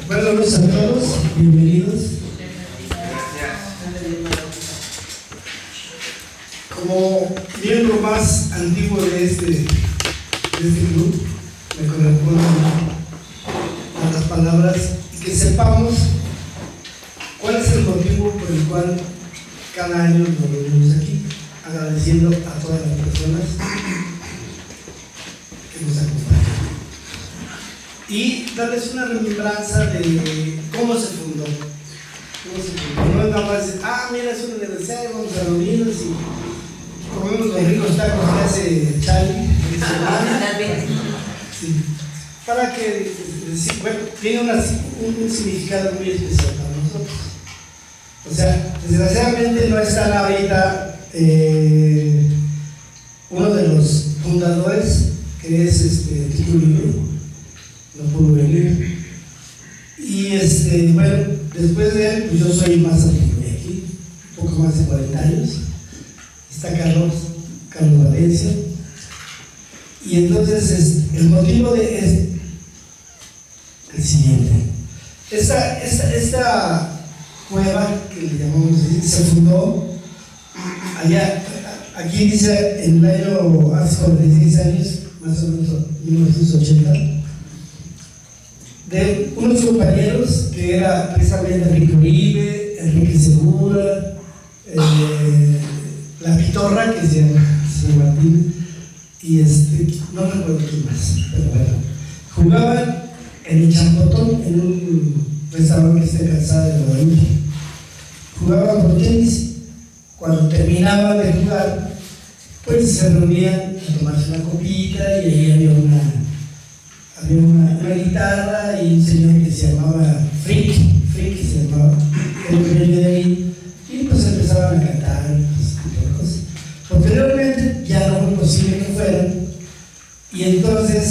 Buenas noches a todos, bienvenidos. Como miembro más antiguo de este club, me corresponde a las palabras y que sepamos cuál es el motivo por el cual cada año nos reunimos aquí, agradeciendo a todas las personas que nos acompañan y darles una remembranza de cómo se fundó. No es nada más decir, mira, es un aniversario, vamos a reunirnos y comemos los ricos tacos que hace Charlie. Sí. Para que, bueno, tiene un significado muy especial para nosotros. O sea, desgraciadamente no está ahorita uno de los fundadores, que es Tito Libre, no pudo venir. Y bueno, después de él, pues yo soy más antiguo de aquí, un poco más de 40 años. Está Carlos Valencia. Y entonces el motivo es el siguiente. Esta cueva que le llamamos así, se fundó allá, aquí dice en el año hace 46 años, más o menos 1980, de unos compañeros que era precisamente Enrique Uribe, Enrique Segura, la Pitorra, que se llama Martín, y no recuerdo quién más, pero bueno, jugaban en el Champotón, en un restaurante que está en Calzada de Guadalupe. Jugaban por tenis. Cuando terminaban de jugar, pues se reunían a tomarse una copita y ahí había una guitarra y un señor que se llamaba Frick se llamaba, el dueño de ahí, y pues empezaban a cantar ese tipo de cosas. Posteriormente ya no fue posible que fueran, y entonces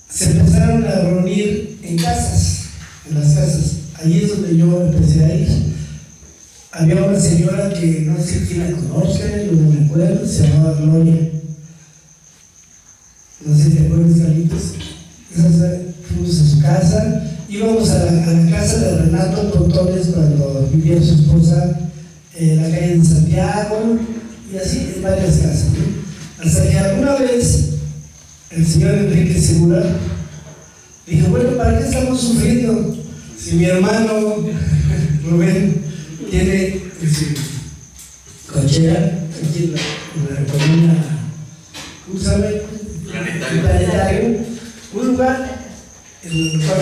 se empezaron a reunir en casas, en las casas. Ahí es donde yo empecé a ir. Había una señora que no sé quién la conozca, yo no me acuerdo, se llamaba Gloria. No sé si te acuerdas, Carlitos. Fuimos a su casa, íbamos a la casa de Renato Tortones cuando vivía su esposa en la calle de Santiago, y así en varias casas, ¿no? Hasta que alguna vez el señor Enrique Segura dijo, bueno, ¿para qué estamos sufriendo? Si mi hermano Rubén tiene cochera aquí en la colonia, ¿cómo se llama? Planetario, un lugar en el cual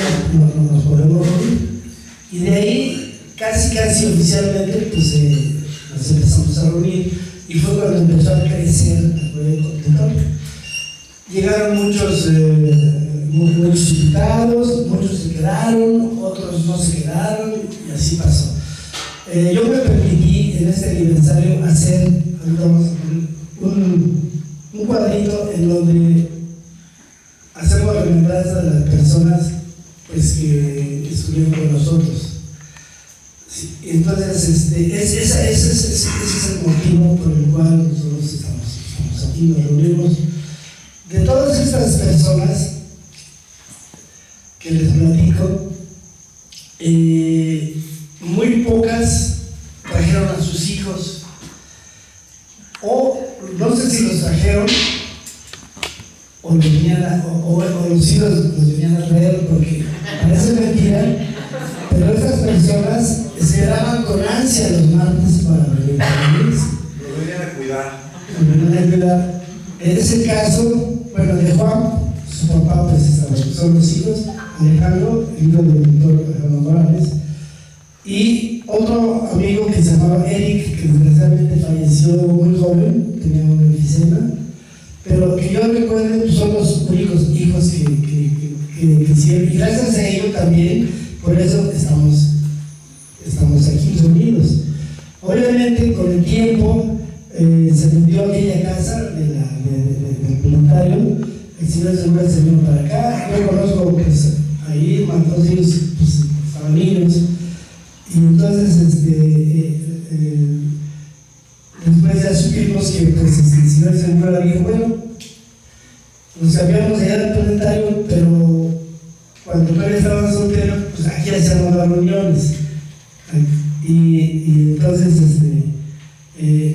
nos podemos reunir, y de ahí casi oficialmente pues nos empezamos a reunir, y fue cuando empezó a crecer el contentor. Llegaron muchos invitados, muchos se quedaron, otros no se quedaron, y así pasó. Yo me permití en este aniversario hacer un cuadrito en donde hacemos remembranza de las personas pues, que estuvieron con nosotros. Sí, entonces, ese es el motivo por el cual nosotros estamos aquí, nos reunimos. De todas estas personas que les platico, muy pocas trajeron a sus hijos, o no sé si los trajeron o los hijos los venían a traer, porque parece mentira, pero estas personas esperaban con ansia los martes para venir. Los venían a cuidar. En ese caso, bueno, de Juan, su papá, pues son los hijos, Alejandro, el hijo del doctor Alejandro Morales, y otro amigo que se llamaba Eric, que desgraciadamente falleció muy joven, tenía una enfisema, pero que yo recuerdo pues, son los únicos hijos que hicieron, y gracias a ellos también, por eso estamos aquí reunidos. Obviamente, con el tiempo, se vendió aquella casa del planetario, el señor Segura se vino para acá, yo conozco pues, ahí, todos ellos pues, estaban niños, y entonces después ya supimos que pues, el señor Segura dijo, bueno, nos cambiamos allá del planetario, pero cuando todavía estaba soltero, pues aquí hacíamos las reuniones. Y entonces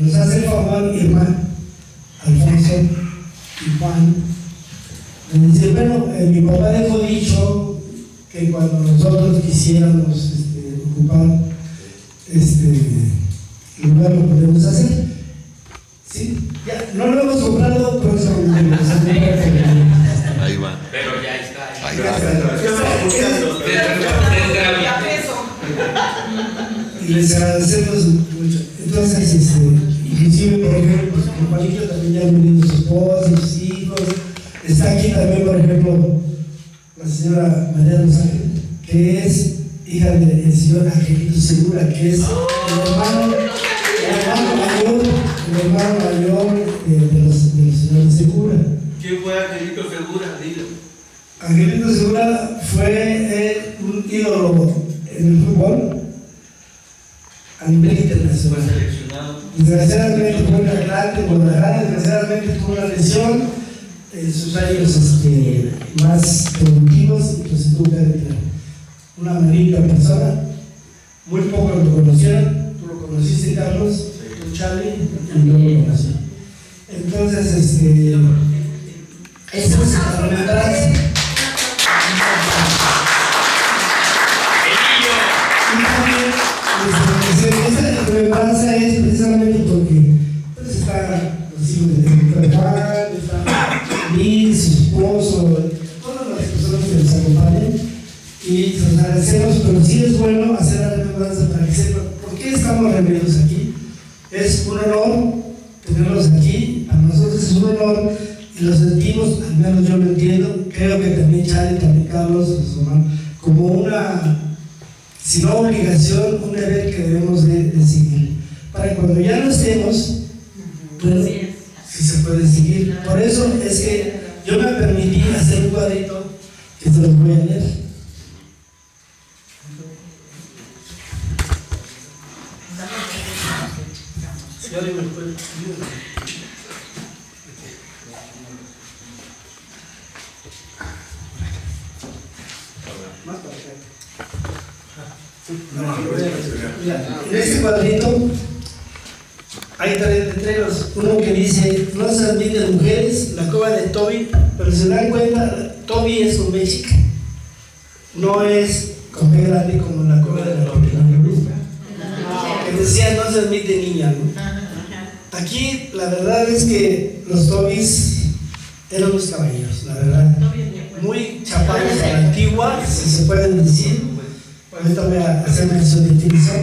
nos hace el favor Irma, Alfonso y Juan, de decir, bueno, mi papá dejó dicho que cuando nosotros quisiéramos ocupar el lugar lo podemos hacer. Sí, ya, no lo hemos comprado, pero eso ahí va. Pero ya está. Ahí va. Y les agradecemos mucho. Entonces, inclusive, por ejemplo, pues, con Juanito también ya han venido su esposa, sus hijos. Está aquí también, por ejemplo, la señora María Rosario, que es hija del señor Angelito Segura, que es el hermano mayor de los señores Segura. ¿Quién fue Angelito Segura? Dilo. Angelito Segura fue un ídolo en el fútbol a nivel internacional. Fue seleccionado. Desgraciadamente fue un atlante, desgraciadamente tuvo una lesión en sus años más productivos y pues se tuvo que retirar. Una magnífica persona, muy pocos lo conocieron, tú lo conociste, Carlos, tú, Charlie, y yo lo conocí. Entonces, esta es la remembranza. Y también, esta remembranza es precisamente porque pues, están los hijos de Juan, está Liz, su esposo, todas las personas que nos acompañan. Y nos agradecemos, pero sí es bueno hacer la remembranza para que sepan por qué estamos reunidos aquí. Es un honor tenerlos aquí, para nosotros es un honor y lo sentimos, al menos yo lo entiendo, creo que también Charlie, también Carlos, como una, si no obligación, un deber que debemos de seguir. Para cuando ya no estemos, bueno, si se puede seguir. Por eso es que yo me permití hacer un cuadrito que se los voy a leer. En este cuadrito hay tres letreros, uno que dice no se admiten mujeres, la cova de Toby, pero si se dan cuenta, Toby es con B chica, no es con B grande como la cova de la película, que decía no se admite niña, ¿no? Aquí la verdad es que los Tobys eran los caballeros, la verdad, muy chapados a la antigua, si se pueden decir. Ahorita voy a hacer mención de Tilson.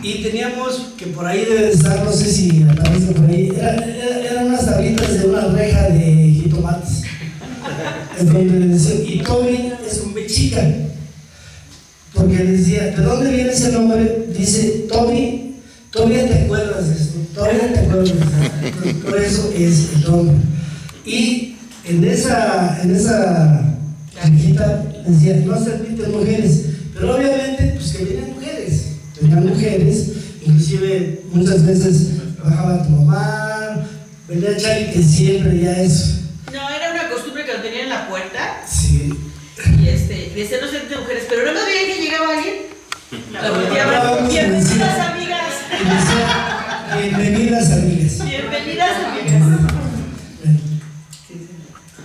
Y teníamos que por ahí debe estar, no sé si aparece por ahí, eran unas tablitas de una reja de jitomates. En donde decía, y Toby es con B chica. Porque decía, ¿de dónde viene ese nombre? Dice, Toby, todavía te acuerdas de esto, todavía te acuerdas de esto. Por eso es el nombre. Y en esa cajita decía, no se admiten mujeres. Pero obviamente, pues que venían mujeres, inclusive muchas veces bajaba tu mamá, venía Charlie, que siempre ya es. No, era una costumbre que lo tenían en la puerta. Sí. Y decían no se de mujeres, pero no me veían que llegaba alguien. La volteaban. Bienvenidas, amigas. Bienvenidas, amigas. Bienvenidas, amigas.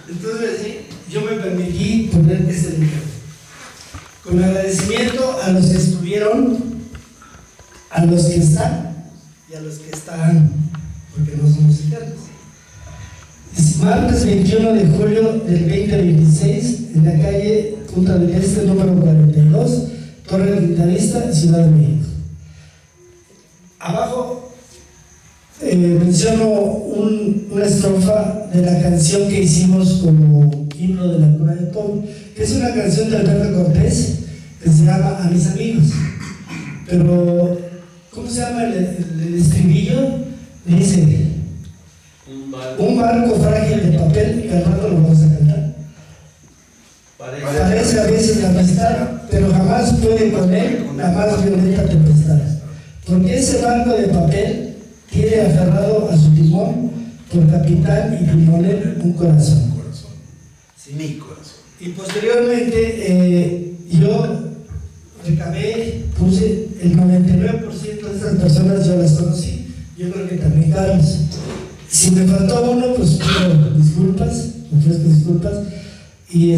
Entonces, yo me permití poner este libro. Con agradecimiento a los que estuvieron, a los que están y a los que estarán, porque no somos eternos. Es martes 21 de julio del 2026, en la calle Punta del Este, número 42, Torre Quintanista, Ciudad de México. Abajo menciono una estrofa de la canción que hicimos como himno de la cuna de Toby, que es una canción de Alberto Cortés que se llama A mis amigos. Pero, ¿cómo se llama el estribillo? Dice, un barco frágil de papel, que al rato lo vamos a cantar. Parece a veces la amistad, pero jamás puede con él la más violenta tempestad. Porque ese barco de papel tiene aferrado a su timón por capitán y timonel un corazón. Sí, mi corazón. Y posteriormente yo recabé, puse el 99% de estas personas, yo las conocí. Yo creo que también Carlos. Si me faltó uno, pues pido disculpas, ofrezco disculpas. Y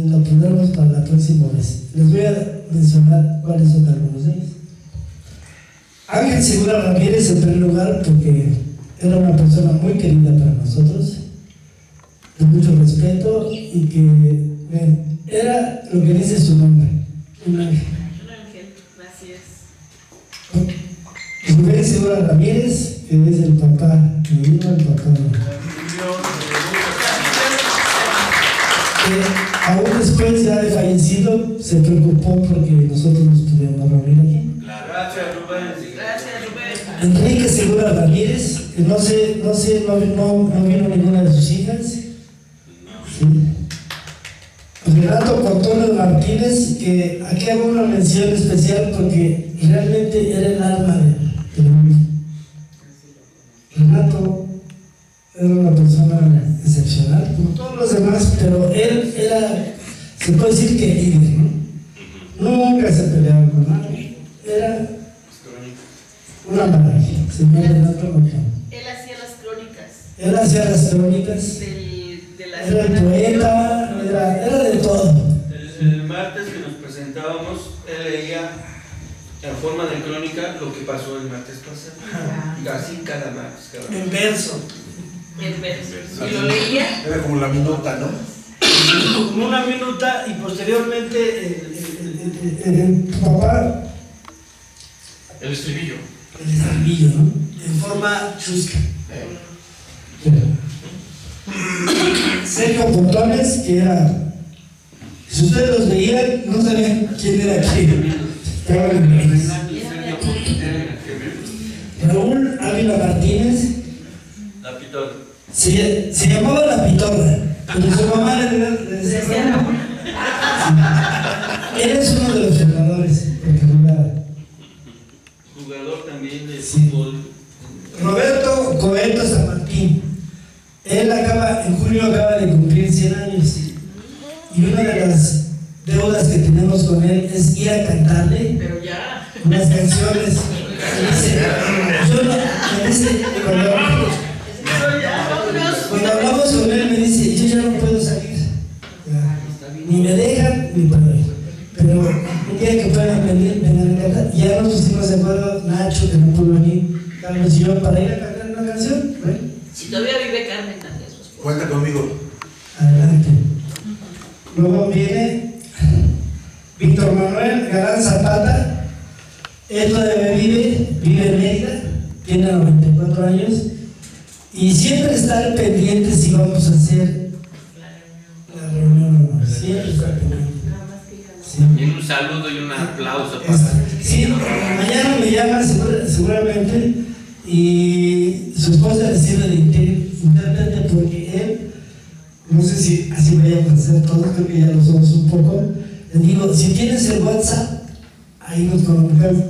lo pondremos para la próxima vez. Les voy a mencionar cuáles son algunos de ellos. Ángel Segura Ramírez, en primer lugar, porque era una persona muy querida para nosotros, de mucho respeto, y que era lo que dice su nombre, un ángel. Un ángel, así es. Rubén Segura Ramírez, que es el papá, que vino el papá. Aún después ya de fallecido, se preocupó porque nosotros nos pudiéramos reunir aquí. Gracias, Rubén. Gracias, Rubén. Enrique Segura Ramírez, que no vino ninguna de sus hijas. Sí. Renato Antonio Martínez, que aquí hago una mención especial porque realmente era el alma del mundo. Renato era una persona excepcional, como todos los demás, pero él era, se puede decir que líder, ¿no? Nunca se peleaba con nadie, era una maravilla, señor Renato Antonio. Él hacía las crónicas. Él hacía las crónicas, De la era el poeta, era de todo. El martes que nos presentábamos, él leía en forma de crónica lo que pasó el martes pasado. Así cada martes. En verso. El verso. Y lo leía. Era como la minuta, ¿no? Como una minuta, y posteriormente el papá, El estribillo. el estribillo, ¿no? En forma chusca. Sergio Pontones, que era, si ustedes los veían, no sabían quién era quién. Estaba en inglés. Raúl Ávila Martínez, La pistola. se llamaba La Pitorra, pero su mamá le decía Raúl. Él es uno de los entrenadores, porque jugaba. Jugador también de Sí. fútbol. Roberto Coelho San Martín. Él en julio acaba de cumplir 100 años. Y una de las deudas que tenemos con él es ir a cantarle Pero ya. unas canciones. Cuando hablamos con él me dice, yo ya no puedo salir. Ni me dejan, ni puedo ir. Pero un día que puedan venir, vengan a cantar. Ya nos pusimos de acuerdo, Nacho, que no pudo venir, Carlos y yo, para ir a cantar una canción. Bueno, Si todavía vive Carmen también, su esposa. Cuenta conmigo. adelante. Luego viene Víctor Manuel Galán Zapata. Él todavía vive en Mérida, tiene 94 años. Y siempre está al pendiente si vamos a hacer la reunión o no. Siempre está al pendiente. Sí. Y un saludo y un aplauso para Sí, mañana me llama seguramente, y su esposa le sirve de intérprete porque él, no sé si así vayamos a hacer todos, creo que ya lo somos un poco. Le digo, si tienes el WhatsApp, ahí nos comunicamos.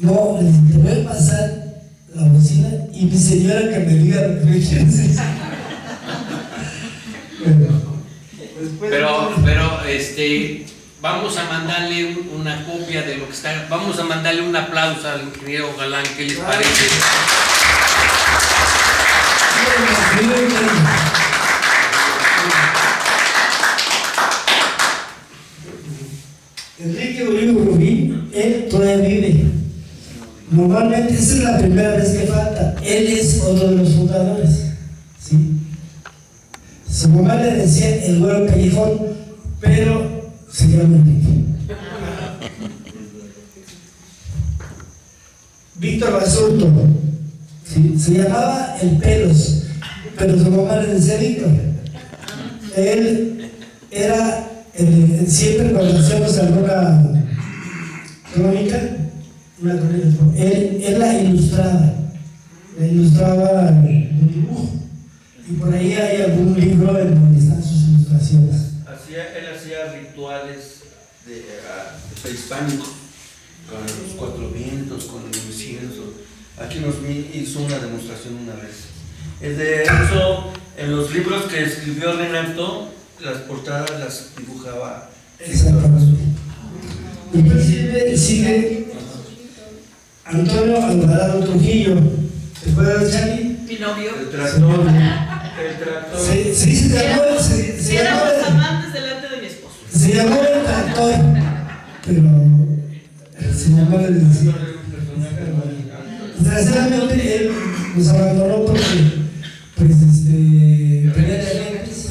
No, le digo, te voy a pasar la bocina y mi señora que me diga lo que me quieres decir. Pero, vamos a mandarle una copia de lo que está. Vamos a mandarle un aplauso al ingeniero Galán, ¿qué les parece? Enrique Uribe Rubín, él todavía vive. Normalmente esa es la primera vez que falta. Él es otro de los fundadores. ¿Sí? Su mamá le decía el güero callejón, pero se llama Enrique. Víctor Basurto, ¿sí? Se llamaba El Pelos, pero su mamá le decía Víctor. Él era, siempre cuando hacíamos alguna crónica, él la ilustraba un dibujo, y por ahí hay algún libro en donde están sus ilustraciones. Él hacía rituales prehispánicos con los cuatro vientos, con el incienso. Aquí nos hizo una demostración una vez. De hecho, en los libros que escribió Renato, las portadas las dibujaba. Exactamente. Inclusive sigue Antonio Alvarado Trujillo. ¿Te acuerdas, Charlie? Mi novio. El tractor. El tractor. Se Éramos llamaba, amantes delante de mi esposo. se llamó el tractor, pero se llamó el Era un personaje muy- desgraciadamente él nos abandonó porque tenía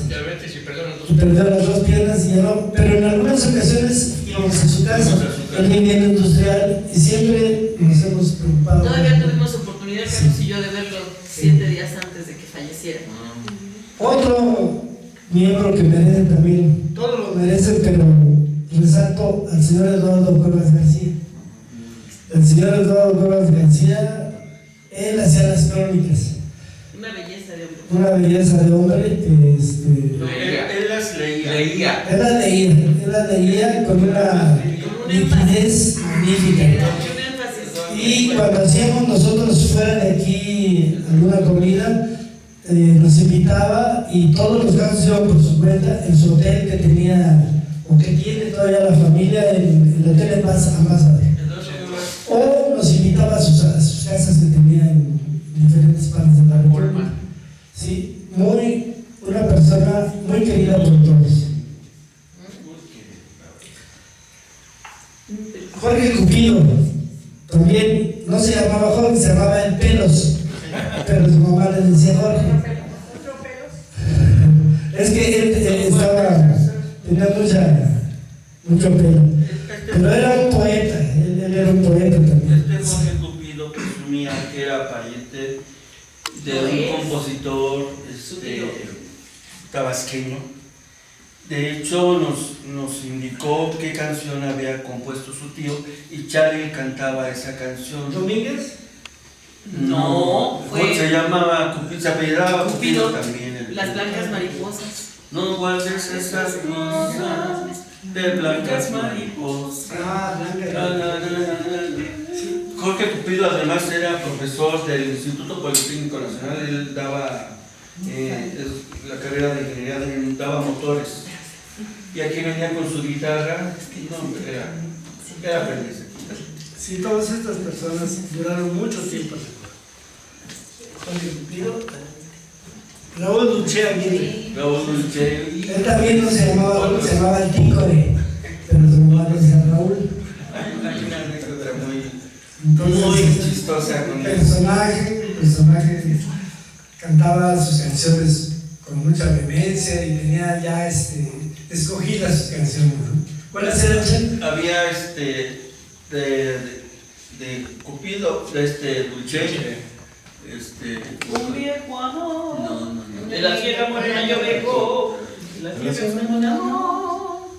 Diabetes y perdón y perdió las dos piernas y ya no, pero en algunas ocasiones íbamos a su casa, él vivía en industrial y siempre nos hemos preocupado. Todavía tuvimos oportunidad, Carlos y yo, de verlo 7 días antes de que falleciera. Otro miembro que merece también, todos lo merecen, pero resalto al señor Eduardo Cuevas García. El señor Eduardo Cuevas García, él hacía las crónicas, Una belleza de hombre. una belleza de hombre que Él las leía. él las leía con una nitidez magnífica. Un énfasis. Y cuando hacíamos nosotros fuera de aquí alguna comida, nos invitaba y todos los gastos iban por su cuenta en su hotel que tenía o que tiene todavía la familia, el Hotel de Paz Ambassador. O nos invitaba a sus casas que tenía en diferentes partes de la República. Sí, una persona muy querida por todos. Jorge Cupido, también no se llamaba Jorge, se llamaba El Pelos, pero su mamá le decía Jorge. Es que él tenía mucho pelo, pero era un poeta, él era un poeta también. Jorge Cupido presumía que era pariente de un compositor tabasqueño. De hecho, nos indicó qué canción había compuesto su tío y Charlie cantaba esa canción. ¿Domínguez? No, fue- se llamaba Cupido, se apellidaba Cupido Cupido, también. Las blancas mariposas. No guardes esas cosas de blancas mariposas. Jorge Cupido además era profesor del Instituto Politécnico Nacional. Él daba la carrera de ingeniería, daba motores. Y aquí venía con su guitarra. No, hombre, era feliz. Sí, todas estas personas duraron mucho tiempo. Jorge Cupido, Raúl Dulce Aguirre. Raúl Dulce. Él también no se llamaba Raúl, se llamaba El Tícore, pero su mamá le decía Raúl. Hay una anécdota muy Entonces, chistosa con el eso. personaje cantaba sus canciones con mucha vehemencia y tenía ya escogidas sus canciones, ¿no? ¿Cuáles eran? Había de Cupido, de Dulce. Un viejo amor. No. De la tierra morena yo vengo. De la tierra morena amor.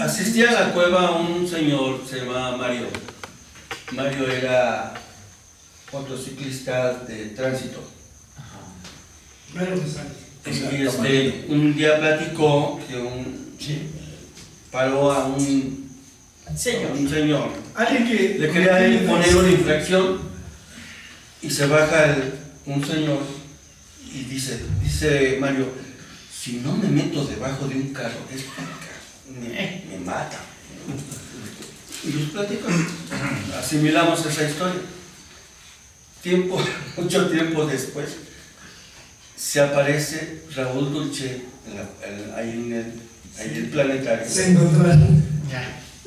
Asistía a la cueva un señor, se llamaba Mario. Mario era motociclista de tránsito. Mario González. Y un día platicó que paró a un señor. Alguien que Le quería a él poner una infracción y se baja un señor y dice Mario, si no me meto debajo de un carro, me mata. Y los platico, asimilamos esa historia. Mucho tiempo después, se aparece Raúl Dulce ahí en el planetario. se encontraron.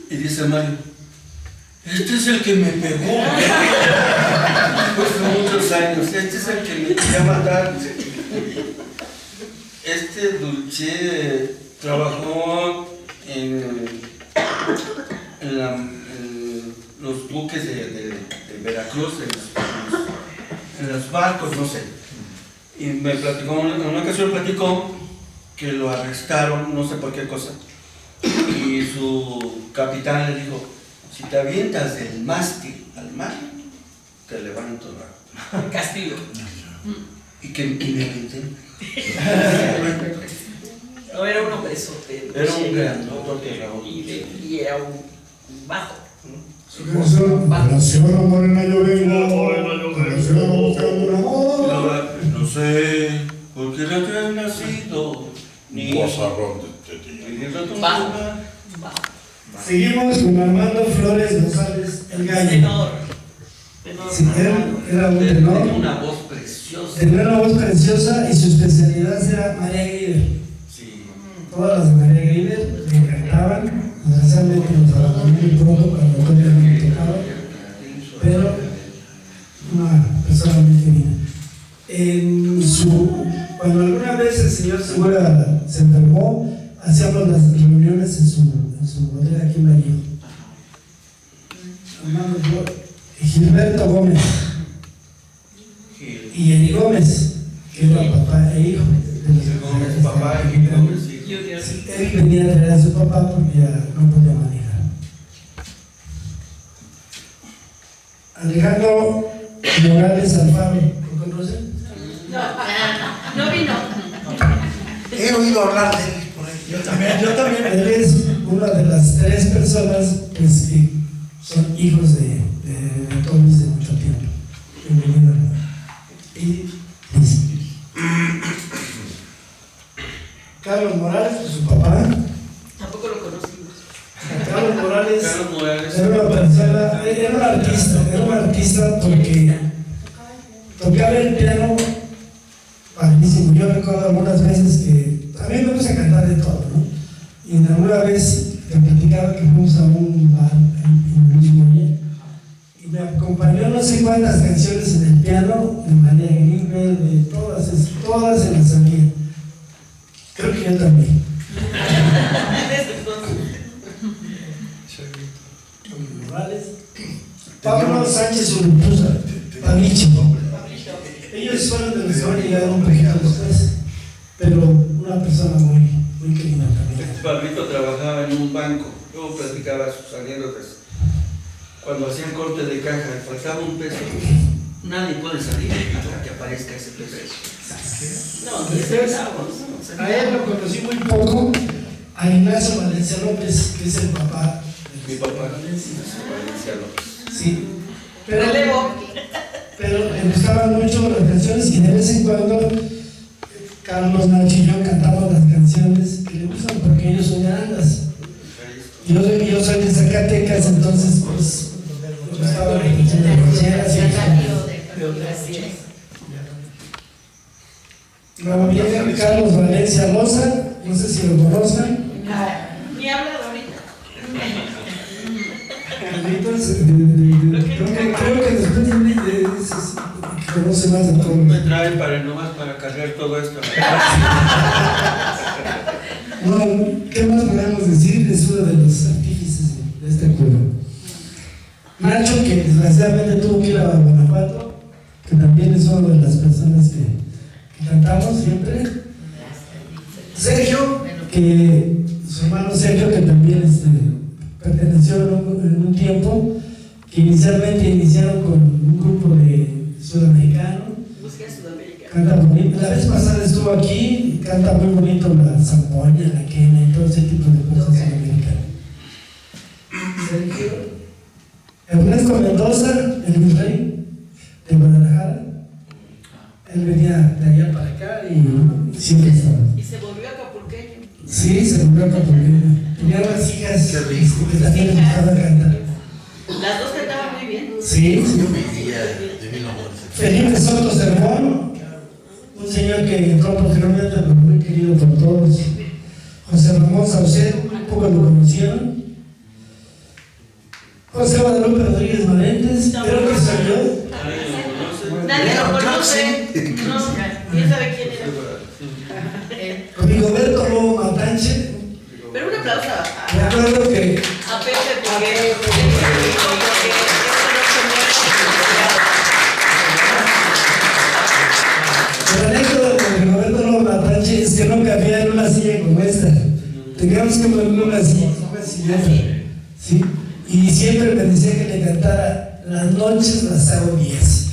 Y dice Mario, este es el que me pegó. Después de muchos años, este es el que me quería matar. Dulce trabajó en los buques de Veracruz, en los barcos, no sé. Y me platicó, en una ocasión platicó que lo arrestaron, no sé por qué cosa. Y su capitán le dijo, si te avientas del mástil al mar, te levanto la... Castigo. Y me aventé. No, era un hombre Era un grandote Raúl. Y era un bajo. Su canción, de la Sierra Morena yo vengo, de la Sierra buscando un amor. No sé por tierra te has nacido, ni Bozarrón de tierra. Seguimos con Armando Flores González, el gallo. Tenor. Sí, él era un tenor. Tenía una voz preciosa. Tenía una voz preciosa y su especialidad era María Greider. Sí. Todas las de María Greider le encantaban. Desgraciadamente nos abandonó muy pronto cuando todavía no me tocaba. Pero una persona muy querida. Cuando alguna vez el señor Segura se enfermó, hacíamos las reuniones en su bodega aquí en Vallejo. Armando Flores, Gilberto Gómez y Eri Gómez, que era papá e hijo de los Gómez, papá y Gómez, sí. Sí, él venía a traer a su papá porque ya no podía manejar. Alejandro Morales Alfaro, ¿lo conocen? No vino. He oído hablar de él por ahí. Yo también. Él es una de las 3 personas pues, que son hijos de Tomis de mucho tiempo. Bienvenido. Y listo. Carlos Morales, pues, su papá. Tampoco lo conocimos. Carlos Morales Carlos Morales era un artista porque tocaba el piano padrísimo. Yo recuerdo algunas veces que a mí me gusta cantar de todo, ¿no? Y en alguna vez me platicaba que fuimos a un bar en Luis Muñe y me acompañó no sé cuántas canciones en el piano de María Greider, de todas se las sabía. Creo que yo también. Morales. Pablo Sánchez Urrutuza, Pablicho. Ellos fueron de los que van a llegar un poquito después, pero una persona muy querida también. Pablito trabajaba en un banco, luego platicaba sus anécdotas. Cuando hacían corte de caja, faltaba un peso, nadie puede salir hasta que aparezca ese peso. No, 10 centavos. A él lo conocí muy poco, a Ignacio Valencia López, que es el papá de Mi papá, Valencia. Valencia López. Sí, Relevo. le gustaban mucho las canciones y de vez en cuando Carlos Nacho y yo cantamos las canciones que le gustan porque ellos son de Andas. Yo soy de Zacatecas, entonces pues me gustaba la canción de rancheras y luego viene Carlos Valencia Loza, no sé si lo conozcan. Ni habla ahorita. Carlitos, creo que después de esos conoce más de todo. Me trae nomás para cargar todo esto. Bueno, ¿qué más podemos decir? Es uno de los artífices de este juego. Nacho, que desgraciadamente tuvo que ir a Guanajuato, que también es una de las personas que cantamos siempre. Sergio, que su hermano Sergio, que también perteneció en un tiempo, que inicialmente iniciaron con un grupo de sudamericano. Busca Sudamérica. Canta bonito. La vez pasada estuvo aquí y canta muy bonito la zampoña, la quena y todo ese tipo de cosas sudamericanas. Sergio. Ernesto Mendoza, el virrey de Guadalajara. Él venía de allá para acá y siempre estaba. Y se volvió acapulqueño. Sí, se volvió acá porque tenía unas hijas que también les gustaba cantar. Las dos cantaban muy bien. Sí, sí. Yo me iría de Vino Muerte. Felipe Soto Cervón, un señor que entró posteriormente, pero muy querido por todos. José Ramón Saucedo, un poco lo conocieron. José Guadalupe Rodríguez Valentes, creo que soy yo. Nadie lo conoce. No, ¿quién sabe quién era? Rigoberto Lobo Matanche. Pero un aplauso a Me acuerdo que Pepe porque la anécdota de Rigoberto Lobo Matanche es que no cabía en una silla como esta. Teníamos que poner una silleta. ¿Sí? Y siempre me decía que le cantara Las noches las hago 10.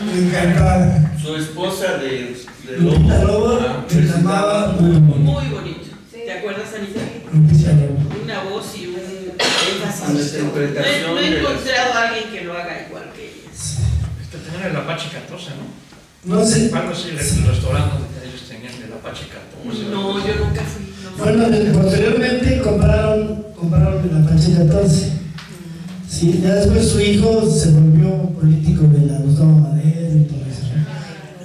Me encantaba. Su esposa de Lupita Lobo, que cantaba muy bonito. muy bonito. ¿Te acuerdas, Anita? Lupita Lobo. Una voz y un énfasis. interpretación No he de las- encontrado a alguien que lo haga igual que ella. También el Apache Catosa, ¿no? No sé. Algo así, el restaurante donde ellos tienen. Pacheca. No, yo nunca fui. No. Bueno, posteriormente compraron la Pache 14. Sí, ya después su hijo se volvió político de la Gustavo Madero y todo eso.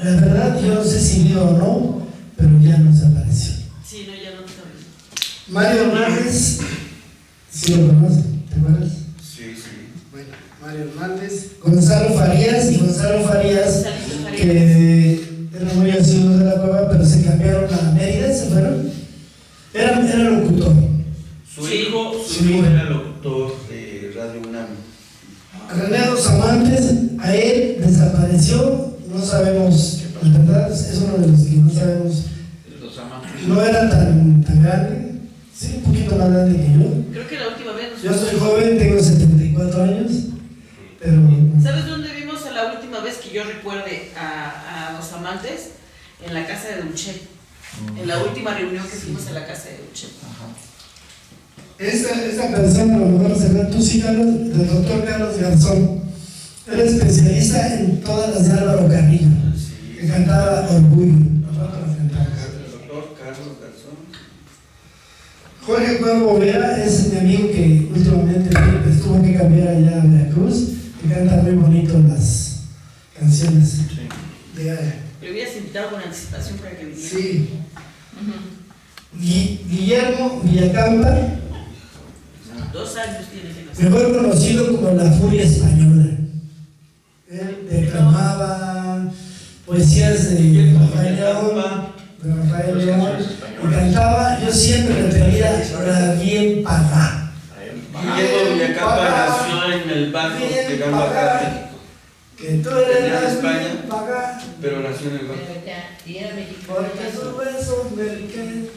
La verdad, yo no sé si vio o no, pero ya no se apareció. Sí, no, ya no sabía. Mario Hernández, ¿sí lo conoce? ¿Te acuerdas? Sí, sí. Bueno, Mario Hernández, Gonzalo Farías, que eran muy asiduos de la cueva, pero se cambiaron a Mérida, se fueron. Era locutor. Su Sí. hijo era locutor de Radio UNAM. René Dos Amantes, a él desapareció, no sabemos, la verdad, es uno de los que no sabemos. Los amantes. No era tan grande, sí, un poquito más grande que yo. Creo que la última vez nos... Yo soy joven, tengo 74 años, pero... ¿Sabes dónde vimos a la última vez que yo recuerde a los amantes? En la casa de Dulce. En la última reunión que fuimos a la casa de Dulce. Esta persona, a lo mejor se ve, tú sí, Carlos, del doctor Carlos Garzón. Era especialista en todas las de Álvaro Carrillo, Sí. que cantaba Orgullo. Nosotros las cantamos. El doctor Carlos Garzón. Jorge Cuervo Vera es mi amigo que últimamente tuvo que cambiar allá a Veracruz, que canta muy bonito las canciones. Le hubieras invitado con anticipación para que viniera. Sí. Guillermo Villacampa, 2 años tiene que no. mejor conocido como la Furia Española. Él declamaba poesías de Rafael León, y cantaba, yo siempre le pedía la bien pagada. Guillermo Villacampa nació en el Banco de Gama acá en México, Que tú eres en la España, bien pagada, pero nació en el Banco. Y era mexicano. porque tú besos me quedan.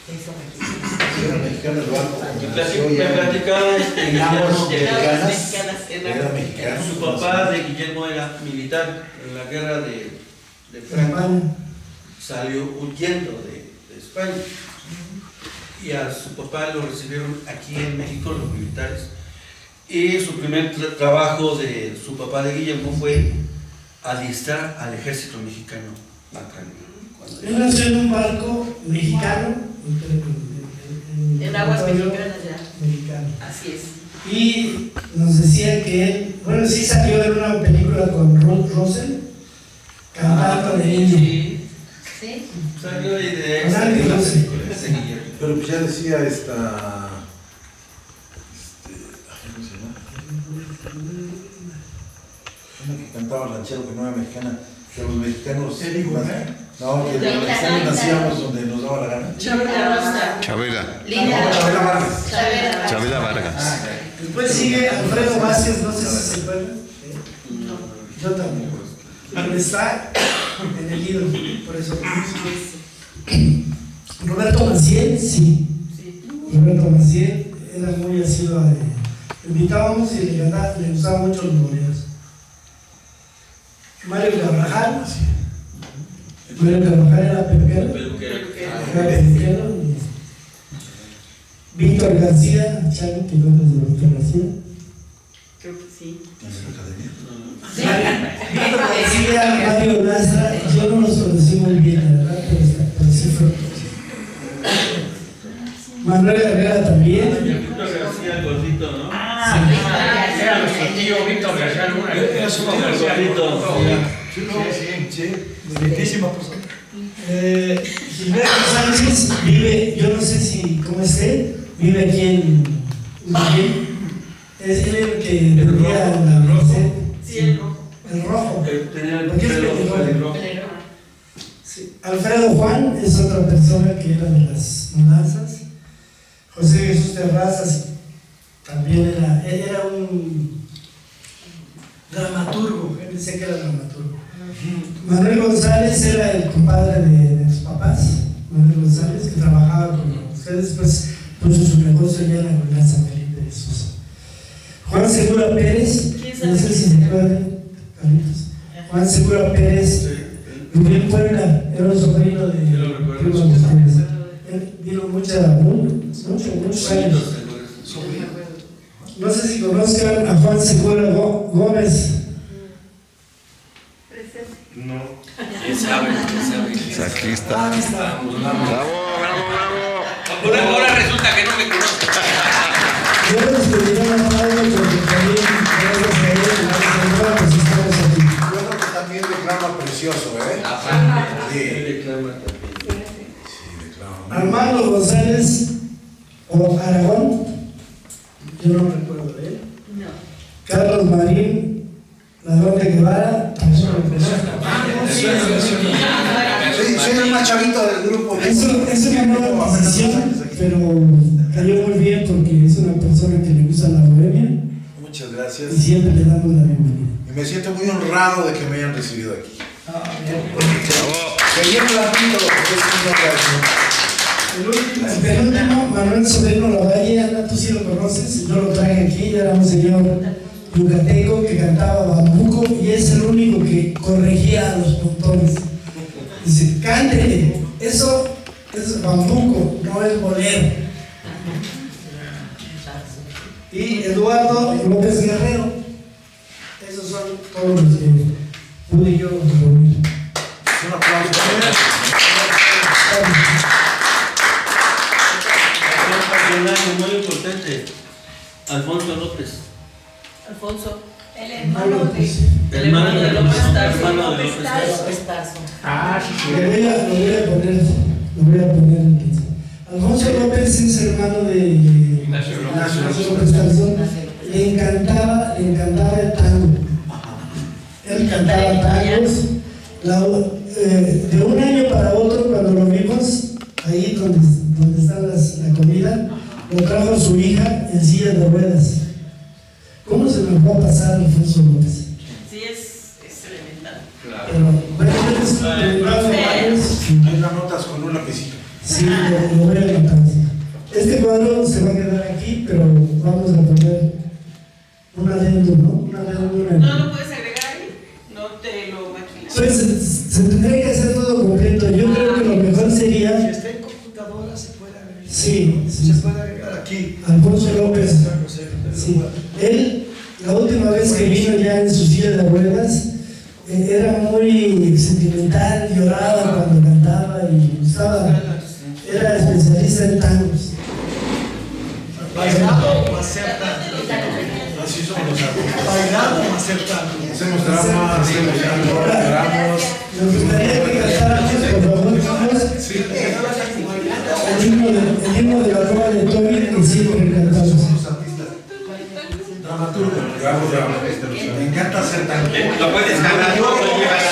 Era mexicano el banco. Me platicaba Éramos Guillermo mexicanas. Era mexicano. su papá de Guillermo era militar en la guerra de Franco. Salió huyendo de España y a su papá lo recibieron aquí en México los militares, y su primer trabajo de su papá de Guillermo fue adiestrar al ejército mexicano acá Él nació en un barco mexicano, En aguas mexicanas ya. mexicano. Así es. Y nos decía que él, bueno, sí salió en una película con Ruth Russell, cantando de niño. Sí. ¿Sí? salió ahí de ese Guillermo. Pero pues ya decía esta. ¿Cómo se llama? Una que cantaba ranchero, que no era mexicana, que los mexicanos. No, que los mexicanos nacíamos donde nos daba la gana. Chabela. Linda. Chabela Vargas. Chabela Vargas. Después sigue Alfredo Vázquez, no sé si se acuerdan. Yo también. Pero está en el libro, por eso. Roberto Maciel, sí. Roberto Maciel era muy asiduo. Invitábamos y le gustaban mucho los boleros. Mario Carvajal. Mario Carvajal era peluquero. Era peluquero. Víctor García, Chávez, ¿te acuerdas de Víctor García? Creo que sí. Víctor García, Mario Lastra, yo no los conocí muy bien, la verdad, pero sí fue. Manuel Herrera también. Víctor García, el gordito, ¿no? Era nuestro tío Víctor García Luna. Era su gordito. Sí, bonitísima persona. Gilberto Sánchez vive, yo no sé si, ¿cómo esté? Vive aquí en Madrid. Es él el que vendía la Merced. Sí, el rojo. El rojo. Tenía el ¿Por qué es pelo pelirrojo? pelirrojo. Sí. Alfredo Juan es otra persona que era de las mudanzas. José Jesús Terrazas también era un dramaturgo, él decía que era dramaturgo. Manuel González era el compadre de sus papás, Manuel González, que trabajaba con ustedes, pues puso su negocio allá en la Colonia San Felipe de Sosa. Juan Segura Pérez, no sé si se acuerdan, Carlitos. Juan Segura Pérez vivió en Puebla, era un sobrino de ustedes. Él vino muchos años. No sé si conozcan a Juan Segura Gómez. No. ¿Quién sabe? Pues aquí está. Aquí está. Bravo, bravo, bravo. Ahora resulta que no me conoce. Yo les pediría una palabra porque también, gracias a él, gracias a Dios, pues estamos aquí. Yo creo que también declama precioso, ¿eh? Sí, Reclama también. sí, declama. Armando González o Aragón, yo no recuerdo de él. No. Carlos Marín, Ladrón de Guevara, eso me impresiona. Soy el más chavito del grupo. Es una nueva adquisición, pero cayó muy bien porque es una persona que le gusta la bohemia Muchas y gracias. siempre le damos la bienvenida. Y me siento muy honrado de que me hayan recibido aquí. Bravo. Que bien platito lo que es El último, Manuel Sobrino Lavalle, Ana, tú sí lo conoces, yo lo traje aquí, era un señor yucateco que cantaba bambuco y es el único que corregía a los productores. Dice, cante, eso es bambuco, no es bolero. Y Eduardo López Guerrero, esos son todos los que pude yo reunir. Un aplauso. Un personaje muy importante, Alfonso López. Alfonso. El hermano de El hermano de López Tarso. Hermano de López Tarso. López Tarso. Ah, sí, Lo voy a poner entonces. Alfonso López es hermano de Ignacio López. López Tarso. Le encantaba el tango. Él cantaba tangos. De un año para otro, cuando lo vimos, ahí donde está la comida, lo trajo su hija en silla de ruedas. ¿Cómo se me va a pasar Alfonso López? Sí, es elemental. Pero, bueno, yo les preguntaba varios. Ahí lo anotas con un lapicito. Sí, lo voy a anotar. Este cuadro se va a quedar aquí, pero vamos a poner un adendum, ¿no? Un adendum. No lo puedes agregar ahí, no te lo maquilas. Pues se tendría que hacer todo completo. Yo creo que lo mejor Si sería. está en computadora se puede agregar. Sí, Se puede agregar aquí. Alfonso López. Sí. Él, la última vez que vino ya en su silla de ruedas, era muy sentimental, lloraba cuando cantaba y era especialista en tangos. Bailado o hacer tango. Así somos los artistas. Bailado o hacer tango. Hacemos drama, hacemos llanto, lloramos. Me gustaría que cantáramos, por favor, vamos, el himno de la Roma de Toby que siempre cantamos. Somos artistas. Dramaturgos. Me encanta hacer tango. Lo puedes ganar, no lo llevas